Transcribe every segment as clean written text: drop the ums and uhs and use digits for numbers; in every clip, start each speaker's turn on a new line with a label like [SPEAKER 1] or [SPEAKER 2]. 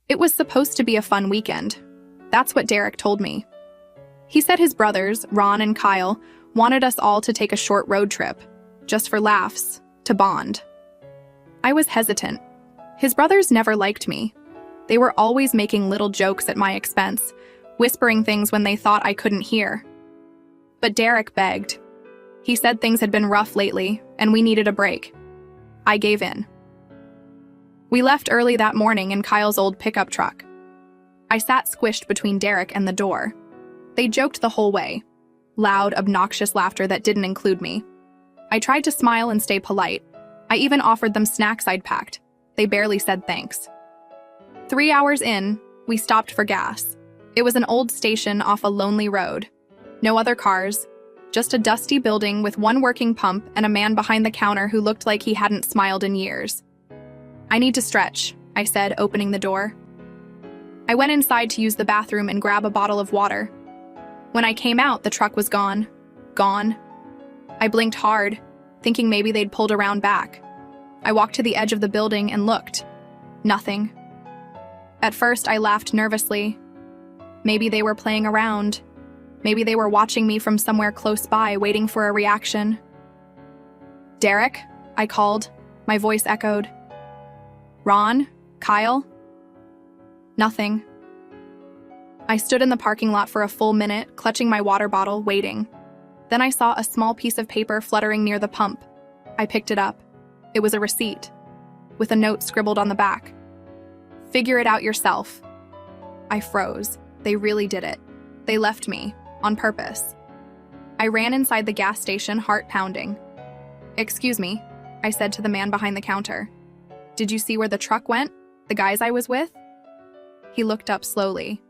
[SPEAKER 1] It was supposed to be a fun weekend. That's what Derek told me. He said his brothers, Ron and Kyle, wanted us all to take a short road trip, just for laughs, to bond. I was hesitant. His brothers never liked me. They were always making little jokes at my expense, whispering things when they thought I couldn't hear. But Derek begged. He said things had been rough lately, and we needed a break. I gave in. We left early that morning in Kyle's old pickup truck. I sat squished between Derek and the door. They joked the whole way. Loud, obnoxious laughter that didn't include me. I tried to smile and stay polite. I even offered them snacks I'd packed. They barely said thanks. 3 hours in, we stopped for gas. It was an old station off a lonely road. No other cars, just a dusty building with one working pump and a man behind the counter who looked like he hadn't smiled in years. "I need to stretch," I said, opening the door. I went inside to use the bathroom and grab a bottle of water. When I came out, the truck was gone. Gone. I blinked hard, thinking maybe they'd pulled around back. I walked to the edge of the building and looked. Nothing. At first, I laughed nervously. Maybe they were playing around. Maybe they were watching me from somewhere close by, waiting for a reaction. "Derek?" I called. My voice echoed. "Ron? Kyle?" Nothing. I stood in the parking lot for a full minute, clutching my water bottle, waiting. Then I saw a small piece of paper fluttering near the pump. I picked it up. It was a receipt, with a note scribbled on the back. "Figure it out yourself." I froze. They really did it. They left me, on purpose. I ran inside the gas station, heart pounding. "Excuse me," I said to the man behind the counter. "Did you see where the truck went? The guys I was with?" He looked up slowly.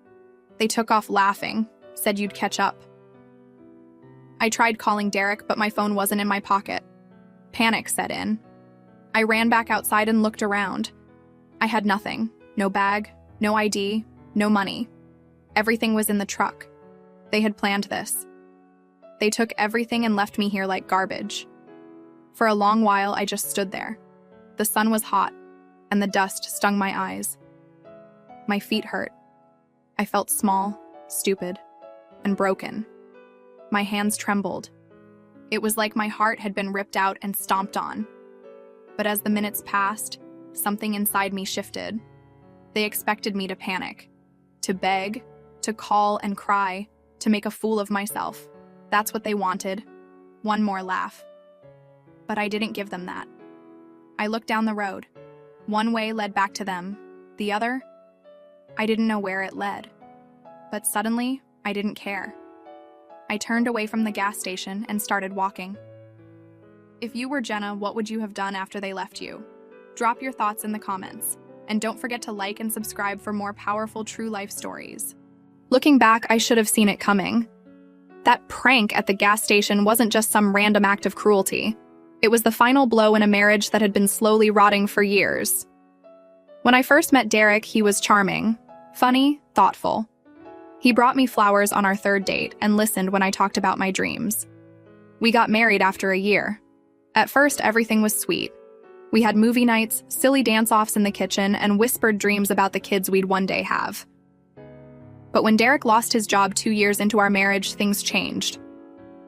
[SPEAKER 1] "They took off laughing, said you'd catch up." I tried calling Derek, but my phone wasn't in my pocket. Panic set in. I ran back outside and looked around. I had nothing. No bag, no ID, no money. Everything was in the truck. They had planned this. They took everything and left me here like garbage. For a long while, I just stood there. The sun was hot, and the dust stung my eyes. My feet hurt. I felt small, stupid, and broken. My hands trembled. It was like my heart had been ripped out and stomped on. But as the minutes passed, something inside me shifted. They expected me to panic, to beg, to call and cry, to make a fool of myself. That's what they wanted. One more laugh. But I didn't give them that. I looked down the road. One way led back to them. The other? I didn't know where it led. But suddenly, I didn't care. I turned away from the gas station and started walking. If you were Jenna, what would you have done after they left you? Drop your thoughts in the comments. And don't forget to like and subscribe for more powerful true life stories. Looking back, I should have seen it coming. That prank at the gas station wasn't just some random act of cruelty. It was the final blow in a marriage that had been slowly rotting for years. When I first met Derek, he was charming, funny, thoughtful. He brought me flowers on our third date and listened when I talked about my dreams. We got married after a year. At first, everything was sweet. We had movie nights, silly dance-offs in the kitchen, and whispered dreams about the kids we'd one day have. But when Derek lost his job 2 years into our marriage, things changed.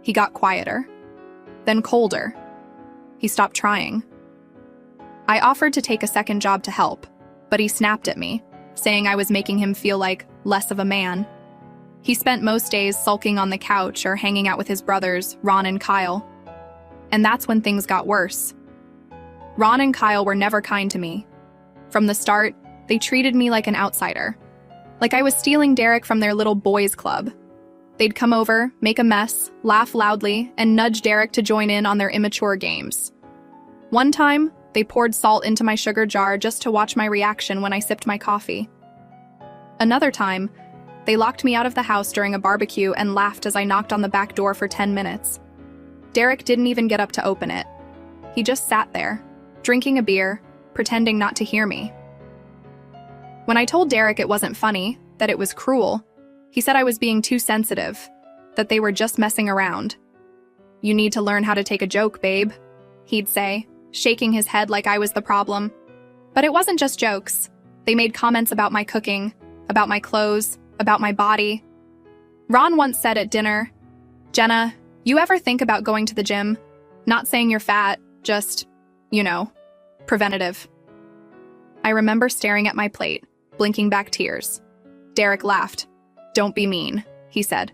[SPEAKER 1] He got quieter, then colder. He stopped trying. I offered to take a second job to help, but he snapped at me, saying I was making him feel like less of a man. He spent most days sulking on the couch or hanging out with his brothers, Ron and Kyle. And that's when things got worse. Ron and Kyle were never kind to me. From the start, they treated me like an outsider. Like I was stealing Derek from their little boys' club. They'd come over, make a mess, laugh loudly, and nudge Derek to join in on their immature games. One time, they poured salt into my sugar jar just to watch my reaction when I sipped my coffee. Another time, they locked me out of the house during a barbecue and laughed as I knocked on the back door for 10 minutes. Derek didn't even get up to open it. He just sat there, drinking a beer, pretending not to hear me. When I told Derek it wasn't funny, that it was cruel, he said I was being too sensitive, that they were just messing around. "You need to learn how to take a joke, babe," he'd say, shaking his head like I was the problem. But it wasn't just jokes. They made comments about my cooking, about my clothes, about my body. Ron once said at dinner, "Jenna, you ever think about going to the gym? Not saying you're fat, just, preventative." I remember staring at my plate, blinking back tears. Derek laughed. "Don't be mean," he said.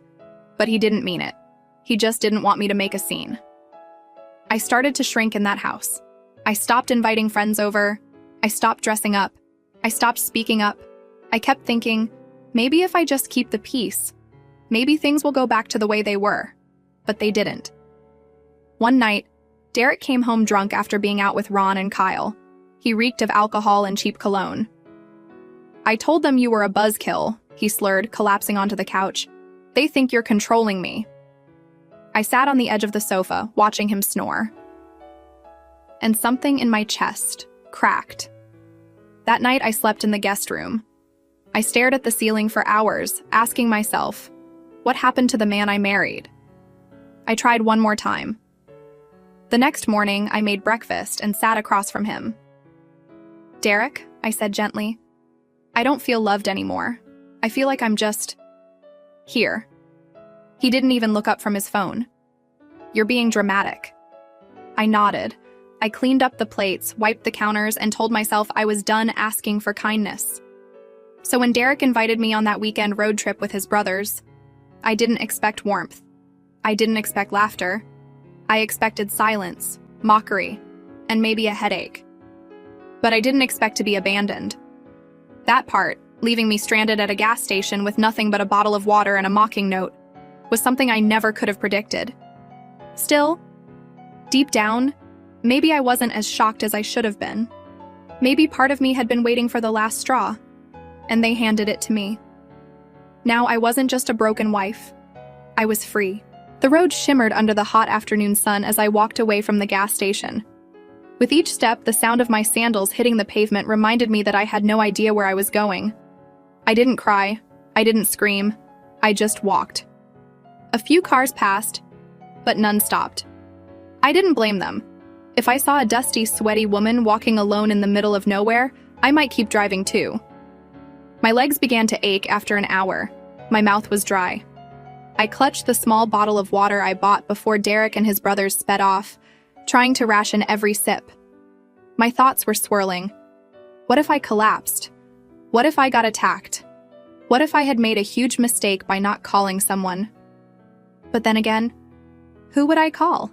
[SPEAKER 1] But he didn't mean it. He just didn't want me to make a scene. I started to shrink in that house. I stopped inviting friends over. I stopped dressing up. I stopped speaking up. I kept thinking, maybe if I just keep the peace, maybe things will go back to the way they were. But they didn't. One night, Derek came home drunk after being out with Ron and Kyle. He reeked of alcohol and cheap cologne. "I told them you were a buzzkill," he slurred, collapsing onto the couch. "They think you're controlling me." I sat on the edge of the sofa, watching him snore. And something in my chest cracked. That night, I slept in the guest room. I stared at the ceiling for hours, asking myself, what happened to the man I married? I tried one more time. The next morning, I made breakfast and sat across from him. "Derek," I said gently, "I don't feel loved anymore. I feel like I'm just here." He didn't even look up from his phone. "You're being dramatic." I nodded. I cleaned up the plates, wiped the counters, and told myself I was done asking for kindness. So when Derek invited me on that weekend road trip with his brothers, I didn't expect warmth. I didn't expect laughter. I expected silence, mockery, and maybe a headache. But I didn't expect to be abandoned. That part, leaving me stranded at a gas station with nothing but a bottle of water and a mocking note, was something I never could have predicted. Still, deep down, maybe I wasn't as shocked as I should have been. Maybe part of me had been waiting for the last straw, and they handed it to me. Now I wasn't just a broken wife. I was free. The road shimmered under the hot afternoon sun as I walked away from the gas station. With each step, the sound of my sandals hitting the pavement reminded me that I had no idea where I was going. I didn't cry. I didn't scream. I just walked. A few cars passed, but none stopped. I didn't blame them. If I saw a dusty, sweaty woman walking alone in the middle of nowhere, I might keep driving too. My legs began to ache after an hour. My mouth was dry. I clutched the small bottle of water I bought before Derek and his brothers sped off, trying to ration every sip. My thoughts were swirling. What if I collapsed? What if I got attacked? What if I had made a huge mistake by not calling someone? But then again, who would I call?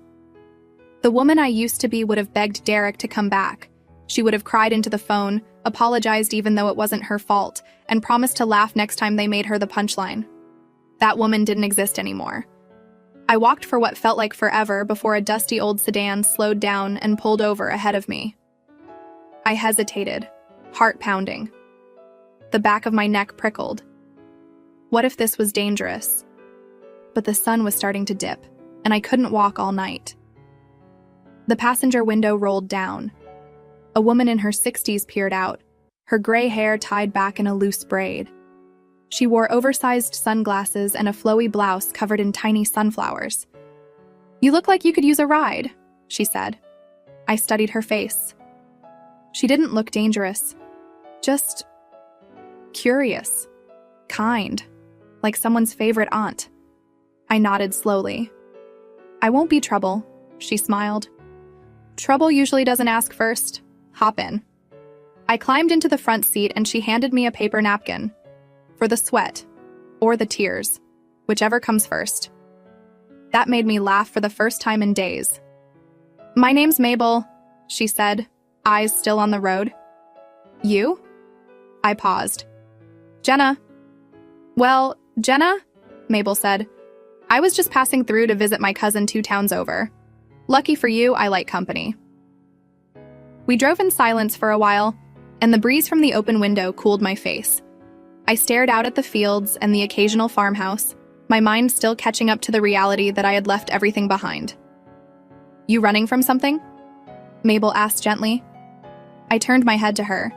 [SPEAKER 1] The woman I used to be would have begged Derek to come back. She would have cried into the phone, apologized even though it wasn't her fault, and promised to laugh next time they made her the punchline. That woman didn't exist anymore. I walked for what felt like forever before a dusty old sedan slowed down and pulled over ahead of me. I hesitated, heart pounding. The back of my neck prickled. What if this was dangerous? But the sun was starting to dip, and I couldn't walk all night. The passenger window rolled down. A woman in her 60s peered out, her gray hair tied back in a loose braid. She wore oversized sunglasses and a flowy blouse covered in tiny sunflowers. "You look like you could use a ride," she said. I studied her face. She didn't look dangerous, just curious, kind, like someone's favorite aunt. I nodded slowly. "I won't be trouble," she smiled. "Trouble usually doesn't ask first. Hop in." I climbed into the front seat and she handed me a paper napkin. For the sweat, or the tears, whichever comes first. That made me laugh for the first time in days. "My name's Mabel," she said, eyes still on the road. "You?" I paused. "Jenna." "Well, Jenna," Mabel said, "I was just passing through to visit my cousin 2 towns over. Lucky for you, I like company." We drove in silence for a while, and the breeze from the open window cooled my face. I stared out at the fields and the occasional farmhouse, my mind still catching up to the reality that I had left everything behind. "You running from something?" Mabel asked gently. I turned my head to her.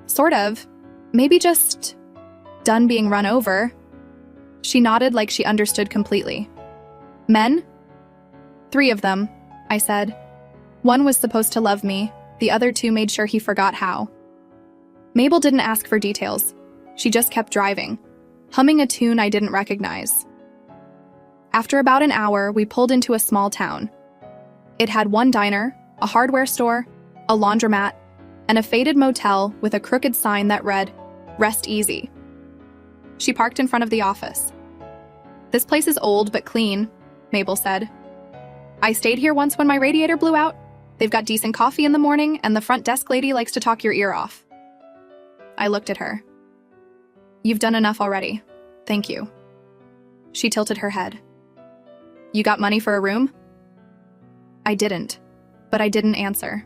[SPEAKER 1] "Sort of. Maybe just done being run over." She nodded like she understood completely. "Men?" "3 of them," I said. "One was supposed to love me, the other 2 made sure he forgot how." Mabel didn't ask for details. She just kept driving, humming a tune I didn't recognize. After about an hour, we pulled into a small town. It had one diner, a hardware store, a laundromat, and a faded motel with a crooked sign that read, "Rest Easy." She parked in front of the office. "This place is old but clean," Mabel said. "I stayed here once when my radiator blew out. They've got decent coffee in the morning, and the front desk lady likes to talk your ear off." I looked at her. "You've done enough already. Thank you." She tilted her head. "You got money for a room?" I didn't, but I didn't answer.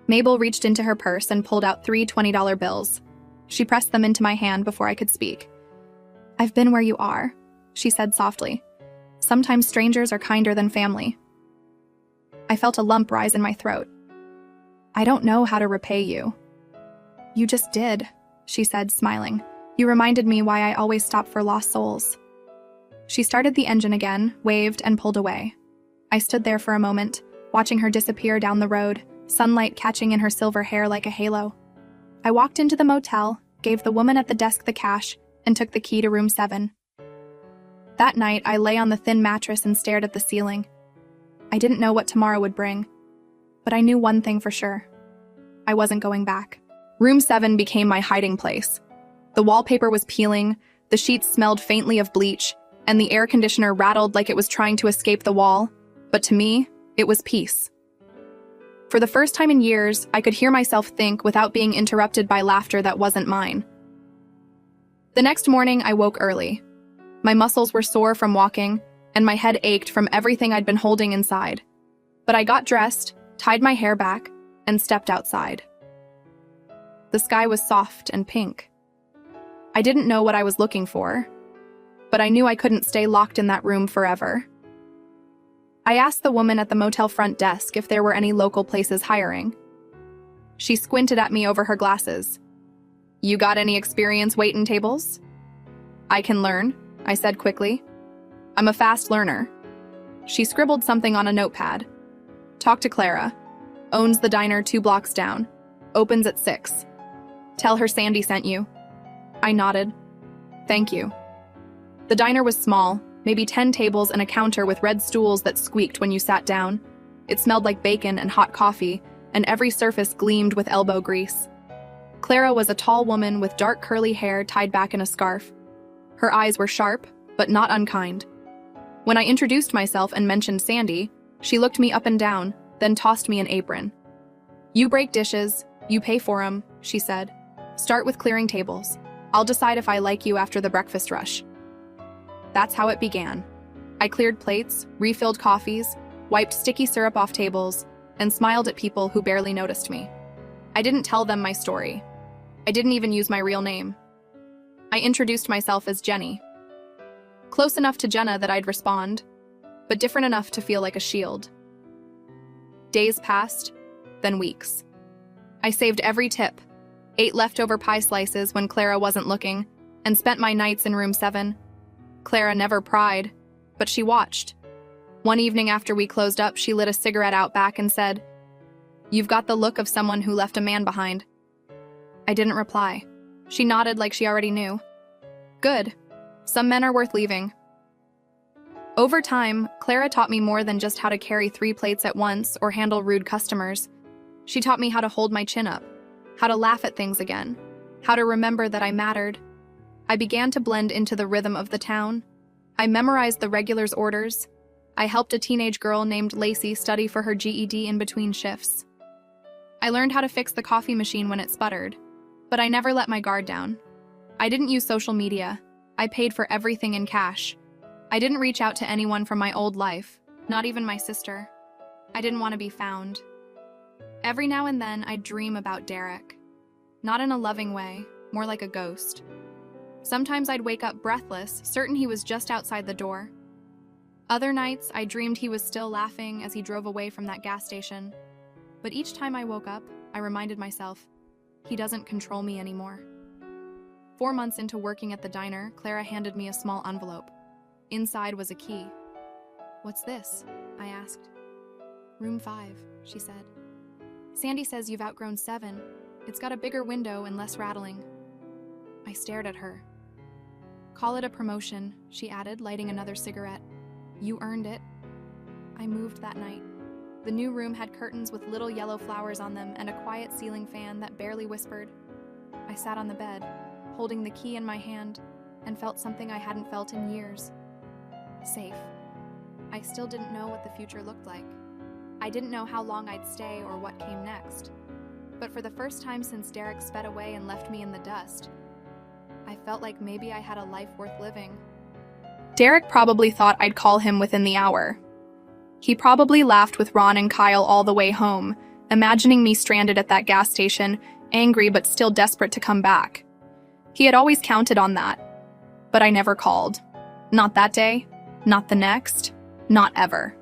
[SPEAKER 1] Mabel reached into her purse and pulled out 3 $20 bills. She pressed them into my hand before I could speak. "I've been where you are," she said softly. "Sometimes strangers are kinder than family." I felt a lump rise in my throat. "I don't know how to repay you." "You just did," she said, smiling. "You reminded me why I always stop for lost souls." She started the engine again, waved, and pulled away. I stood there for a moment, watching her disappear down the road, sunlight catching in her silver hair like a halo. I walked into the motel, gave the woman at the desk the cash, and took the key to room 7. That night, I lay on the thin mattress and stared at the ceiling. I didn't know what tomorrow would bring, but I knew one thing for sure. I wasn't going back. Room 7 became my hiding place. The wallpaper was peeling, the sheets smelled faintly of bleach, and the air conditioner rattled like it was trying to escape the wall, but to me, it was peace. For the first time in years, I could hear myself think without being interrupted by laughter that wasn't mine. The next morning, I woke early. My muscles were sore from walking, and my head ached from everything I'd been holding inside. But I got dressed, tied my hair back, and stepped outside. The sky was soft and pink. I didn't know what I was looking for, but I knew I couldn't stay locked in that room forever. I asked the woman at the motel front desk if there were any local places hiring. She squinted at me over her glasses. "You got any experience waiting tables?" "I can learn," I said quickly. "I'm a fast learner." She scribbled something on a notepad. "Talk to Clara. Owns the diner 2 blocks down. Opens at 6. Tell her Sandy sent you." I nodded. "Thank you." The diner was small, maybe 10 tables and a counter with red stools that squeaked when you sat down. It smelled like bacon and hot coffee, and every surface gleamed with elbow grease. Clara was a tall woman with dark curly hair tied back in a scarf. Her eyes were sharp, but not unkind. When I introduced myself and mentioned Sandy, she looked me up and down, then tossed me an apron. "You break dishes, you pay for 'em," she said. "Start with clearing tables. I'll decide if I like you after the breakfast rush." That's how it began. I cleared plates, refilled coffees, wiped sticky syrup off tables, and smiled at people who barely noticed me. I didn't tell them my story. I didn't even use my real name. I introduced myself as Jenny. Close enough to Jenna that I'd respond, but different enough to feel like a shield. Days passed, then weeks. I saved every tip, ate leftover pie slices when Clara wasn't looking, and spent my nights in room 7. Clara never pried, but she watched. One evening after we closed up, she lit a cigarette out back and said, "You've got the look of someone who left a man behind." I didn't reply. She nodded like she already knew. "Good. Some men are worth leaving." Over time, Clara taught me more than just how to carry 3 plates at once or handle rude customers. She taught me how to hold my chin up, how to laugh at things again, how to remember that I mattered. I began to blend into the rhythm of the town. I memorized the regulars' orders. I helped a teenage girl named Lacey study for her GED in between shifts. I learned how to fix the coffee machine when it sputtered, but I never let my guard down. I didn't use social media. I paid for everything in cash. I didn't reach out to anyone from my old life, not even my sister. I didn't want to be found. Every now and then, I'd dream about Derek. Not in a loving way, more like a ghost. Sometimes I'd wake up breathless, certain he was just outside the door. Other nights, I dreamed he was still laughing as he drove away from that gas station. But each time I woke up, I reminded myself, he doesn't control me anymore. 4 months into working at the diner, Clara handed me a small envelope. Inside was a key. "What's this?" I asked. "Room 5, she said. "Sandy says you've outgrown 7. It's got a bigger window and less rattling. I stared at her. Call it a promotion, she added, lighting another cigarette. You earned it. I moved that night. The new room had curtains with little yellow flowers on them and a quiet ceiling fan that barely whispered. I sat on the bed, holding the key in my hand, and felt something I hadn't felt in years. Safe. I still didn't know what the future looked like. I didn't know how long I'd stay or what came next. But for the first time since Derek sped away and left me in the dust, I felt like maybe I had a life worth living. Derek probably thought I'd call him within the hour. He probably laughed with Ron and Kyle all the way home, imagining me stranded at that gas station, angry but still desperate to come back. He had always counted on that, but I never called. Not that day, not the next, not ever.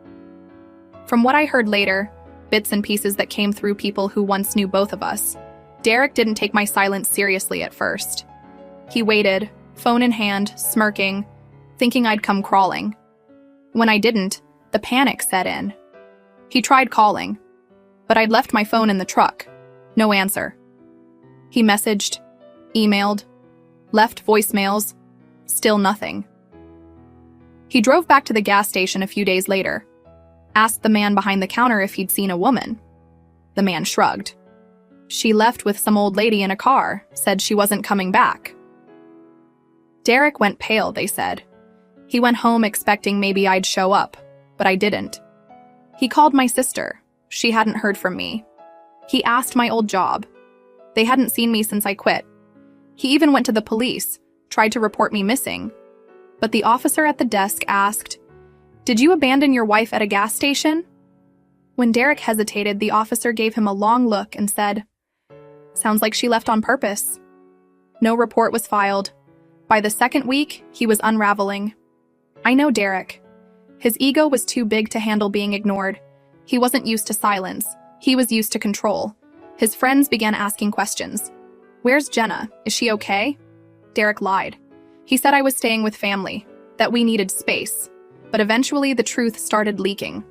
[SPEAKER 1] From what I heard later, bits and pieces that came through people who once knew both of us, Derek didn't take my silence seriously at first. He waited, phone in hand, smirking, thinking I'd come crawling. When I didn't, the panic set in. He tried calling, but I'd left my phone in the truck. No answer. He messaged, emailed, left voicemails, still nothing. He drove back to the gas station a few days later, asked the man behind the counter if he'd seen a woman. The man shrugged. She left with some old lady in a car, said she wasn't coming back. Derek went pale, they said. He went home expecting maybe I'd show up, but I didn't. He called my sister. She hadn't heard from me. He asked my old job. They hadn't seen me since I quit. He even went to the police, tried to report me missing. But the officer at the desk asked, "Did you abandon your wife at a gas station?" When Derek hesitated, the officer gave him a long look and said, "Sounds like she left on purpose." No report was filed. By the second week, he was unraveling. I know Derek. His ego was too big to handle being ignored. He wasn't used to silence. He was used to control. His friends began asking questions. "Where's Jenna? Is she okay?" Derek lied. He said I was staying with family, that we needed space. But eventually the truth started leaking.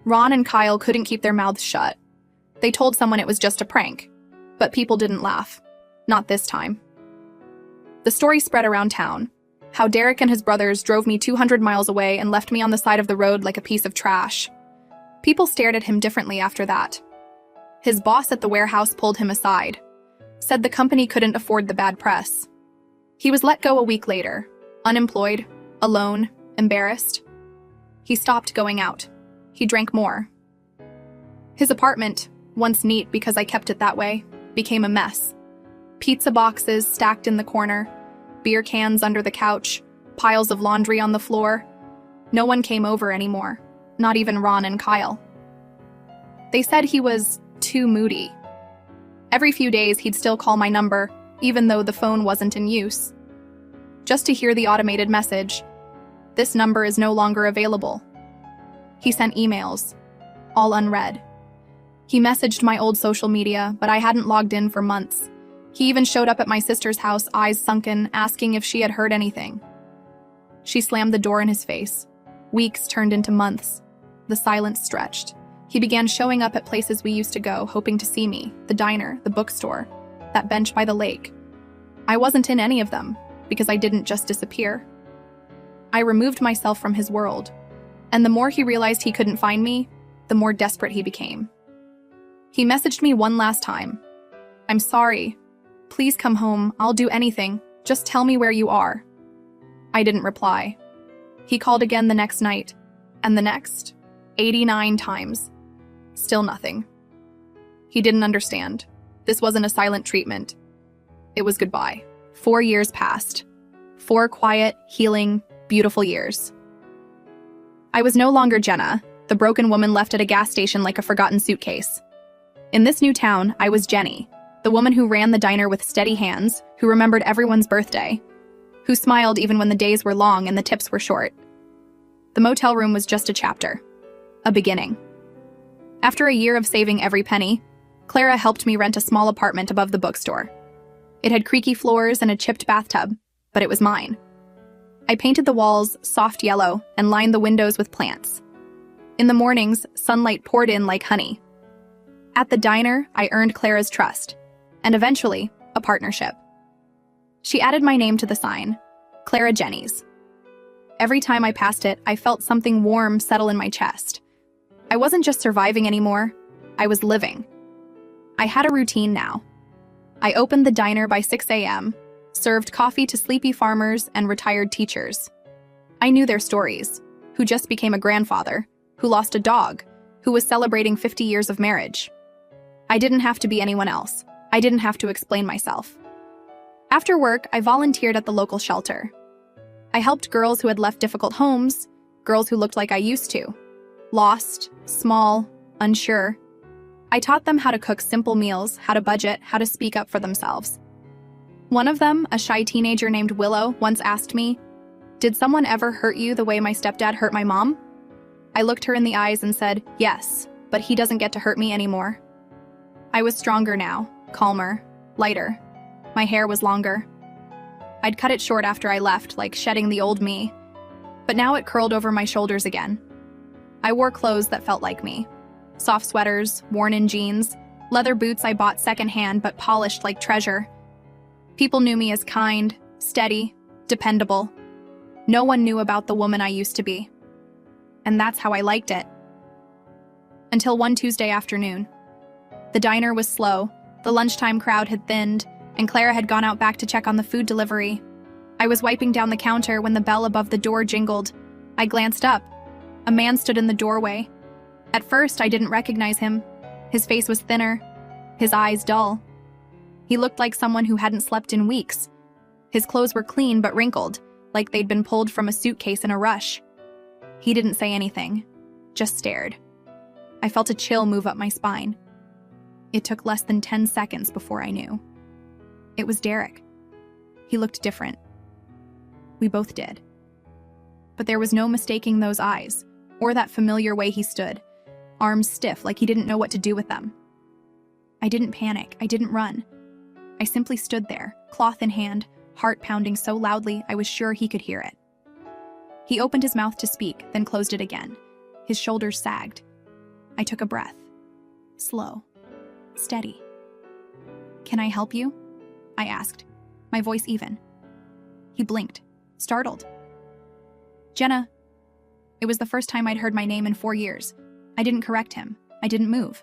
[SPEAKER 1] Ron and Kyle couldn't keep their mouths shut. They told someone it was just a prank, but people didn't laugh. Not this time. The story spread around town. How Derek and his brothers drove me 200 miles away and left me on the side of the road like a piece of trash. People stared at him differently after that. His boss at the warehouse pulled him aside, said the company couldn't afford the bad press. He was let go a week later, unemployed, alone, embarrassed. He stopped going out. He drank more. His apartment, once neat because I kept it that way, became a mess. Pizza boxes stacked in the corner, beer cans under the couch, piles of laundry on the floor. No one came over anymore, not even Ron and Kyle. They said he was too moody. Every few days he'd still call my number, even though the phone wasn't in use. Just to hear the automated message, "This number is no longer available." He sent emails, all unread. He messaged my old social media, but I hadn't logged in for months. He even showed up at my sister's house, eyes sunken, asking if she had heard anything. She slammed the door in his face. Weeks turned into months. The silence stretched. He began showing up at places we used to go, hoping to see me, the diner, the bookstore, that bench by the lake. I wasn't in any of them, because I didn't just disappear. I removed myself from his world, and the more he realized he couldn't find me, the more desperate he became. He messaged me one last time. "I'm sorry. Please come home. I'll do anything. Just tell me where you are." I didn't reply. He called again the next night, and the next, 89 times. Still nothing. He didn't understand. This wasn't a silent treatment. It was goodbye. 4 years passed. 4 quiet, healing, beautiful years. I was no longer Jenna, the broken woman left at a gas station like a forgotten suitcase. In this new town, I was Jenny, the woman who ran the diner with steady hands, who remembered everyone's birthday, who smiled even when the days were long and the tips were short. The motel room was just a chapter, a beginning. After a year of saving every penny, Clara helped me rent a small apartment above the bookstore. It had creaky floors and a chipped bathtub, but it was mine. I painted the walls soft yellow and lined the windows with plants. In the mornings, sunlight poured in like honey. At the diner, I earned Clara's trust, and eventually, a partnership. She added my name to the sign, Clara Jennings. Every time I passed it, I felt something warm settle in my chest. I wasn't just surviving anymore, I was living. I had a routine now. I opened the diner by 6 a.m., served coffee to sleepy farmers and retired teachers. I knew their stories, who just became a grandfather, who lost a dog, who was celebrating 50 years of marriage. I didn't have to be anyone else. I didn't have to explain myself. After work, I volunteered at the local shelter. I helped girls who had left difficult homes, girls who looked like I used to. Lost, small, unsure. I taught them how to cook simple meals, how to budget, how to speak up for themselves. One of them, a shy teenager named Willow, once asked me, "Did someone ever hurt you the way my stepdad hurt my mom?" I looked her in the eyes and said, "Yes, but he doesn't get to hurt me anymore." I was stronger now, calmer, lighter. My hair was longer. I'd cut it short after I left, like shedding the old me. But now it curled over my shoulders again. I wore clothes that felt like me. Soft sweaters, worn-in jeans, leather boots I bought secondhand but polished like treasure. People knew me as kind, steady, dependable. No one knew about the woman I used to be. And that's how I liked it. Until one Tuesday afternoon. The diner was slow, the lunchtime crowd had thinned, and Clara had gone out back to check on the food delivery. I was wiping down the counter when the bell above the door jingled. I glanced up. A man stood in the doorway. At first, I didn't recognize him. His face was thinner, his eyes dull. He looked like someone who hadn't slept in weeks. His clothes were clean but wrinkled, like they'd been pulled from a suitcase in a rush. He didn't say anything, just stared. I felt a chill move up my spine. It took less than 10 seconds before I knew. It was Derek. He looked different. We both did. But there was no mistaking those eyes, or that familiar way he stood, arms stiff like he didn't know what to do with them. I didn't panic, I didn't run. I simply stood there, cloth in hand, heart pounding so loudly I was sure he could hear it. He opened his mouth to speak, then closed it again. His shoulders sagged. I took a breath. Slow. Steady. "Can I help you?" I asked, my voice even. He blinked, startled. "Jenna." It was the first time I'd heard my name in 4 years. I didn't correct him. I didn't move.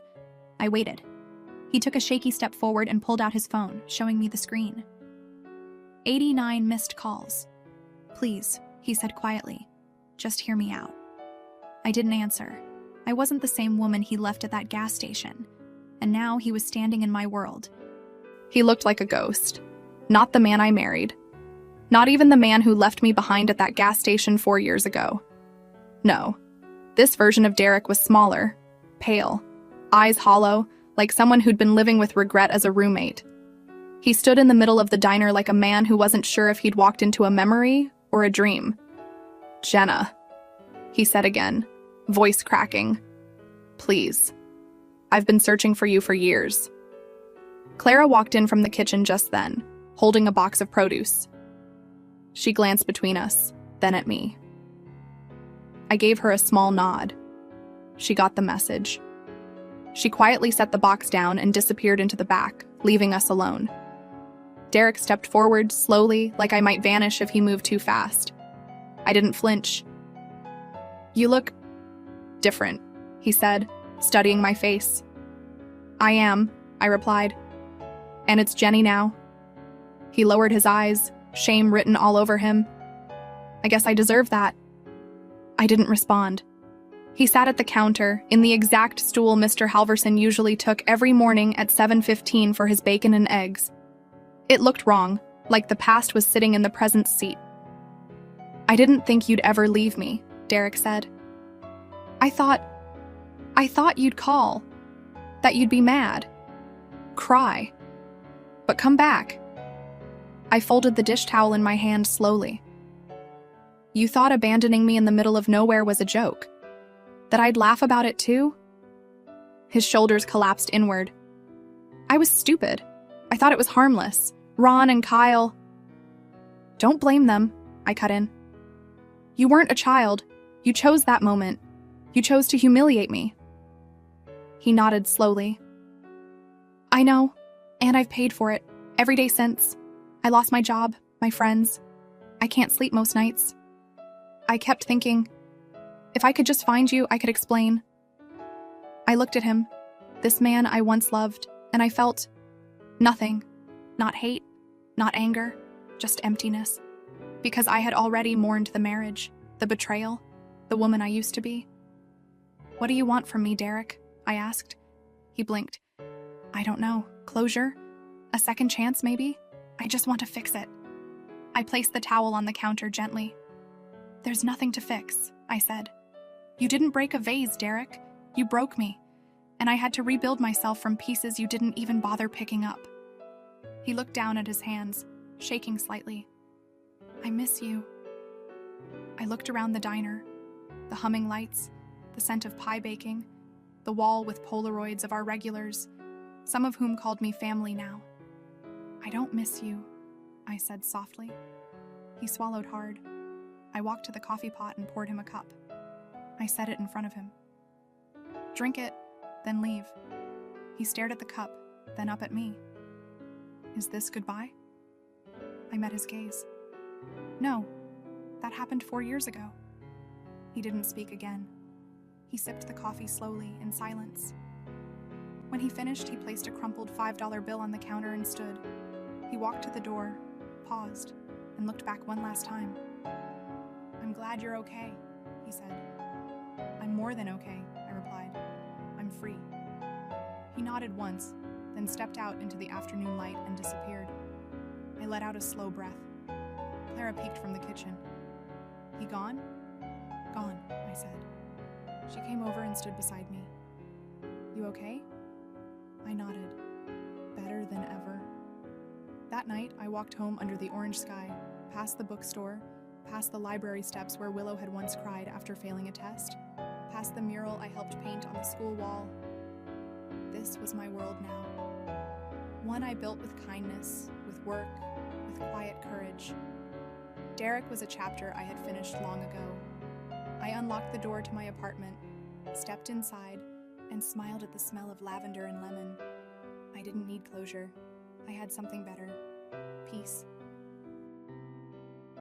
[SPEAKER 1] I waited. He took a shaky step forward and pulled out his phone, showing me the screen. 89 missed calls. "Please," he said quietly. "Just hear me out." I didn't answer. I wasn't the same woman he left at that gas station. And now he was standing in my world. He looked like a ghost. Not the man I married. Not even the man who left me behind at that gas station 4 years ago. No. This version of Derek was smaller, pale, eyes hollow, like someone who'd been living with regret as a roommate. He stood in the middle of the diner like a man who wasn't sure if he'd walked into a memory or a dream. "Jenna," he said again, voice cracking. "Please. I've been searching for you for years." Clara walked in from the kitchen just then, holding a box of produce. She glanced between us, then at me. I gave her a small nod. She got the message. She quietly set the box down and disappeared into the back, leaving us alone. Derek stepped forward slowly, like I might vanish if he moved too fast. I didn't flinch. "You look different," he said, studying my face. "I am," I replied. "And it's Jenny now." He lowered his eyes, shame written all over him. "I guess I deserve that." I didn't respond. He sat at the counter, in the exact stool Mr. Halverson usually took every morning at 7:15 for his bacon and eggs. It looked wrong, like the past was sitting in the present seat. "I didn't think you'd ever leave me," Derek said. I thought you'd call, that you'd be mad, cry, but come back." I folded the dish towel in my hand slowly. "You thought abandoning me in the middle of nowhere was a joke? That I'd laugh about it too?" His shoulders collapsed inward. "I was stupid. I thought it was harmless. Ron and Kyle." "Don't blame them," I cut in. "You weren't a child. You chose that moment. You chose to humiliate me." He nodded slowly. "I know, And I've paid for it every day since. I lost my job, my friends. I can't sleep most nights. I kept thinking, if I could just find you, I could explain. I looked at him, this man I once loved, and I felt nothing. Not hate, not anger, just emptiness. Because I had already mourned the marriage, the betrayal, the woman I used to be. What do you want from me, Derek? I asked. He blinked. I don't know. Closure? A second chance, maybe? I just want to fix it. I placed the towel on the counter gently. There's nothing to fix, I said. You didn't break a vase, Derek. You broke me. And I had to rebuild myself from pieces you didn't even bother picking up. He looked down at his hands, shaking slightly. I miss you. I looked around the diner, the humming lights, the scent of pie baking, the wall with Polaroids of our regulars, some of whom called me family now. I don't miss you, I said softly. He swallowed hard. I walked to the coffee pot and poured him a cup. I set it in front of him. Drink it, then leave. He stared at the cup, then up at me. Is this goodbye? I met his gaze. No, that happened 4 years ago. He didn't speak again. He sipped the coffee slowly in silence. When he finished, he placed a crumpled $5 bill on the counter and stood. He walked to the door, paused, and looked back one last time. I'm glad you're okay, he said. I'm more than okay, I replied. I'm free. He nodded once, then stepped out into the afternoon light and disappeared. I let out a slow breath. Clara peeked from the kitchen. He gone? Gone, I said. She came over and stood beside me. You okay? I nodded. Better than ever. That night, I walked home under the orange sky, past the bookstore, past the library steps where Willow had once cried after failing a test, past the mural I helped paint on the school wall. This was my world now. One I built with kindness, with work, with quiet courage. Derek was a chapter I had finished long ago. I unlocked the door to my apartment, stepped inside, and smiled at the smell of lavender and lemon. I didn't need closure. I had something better. Peace.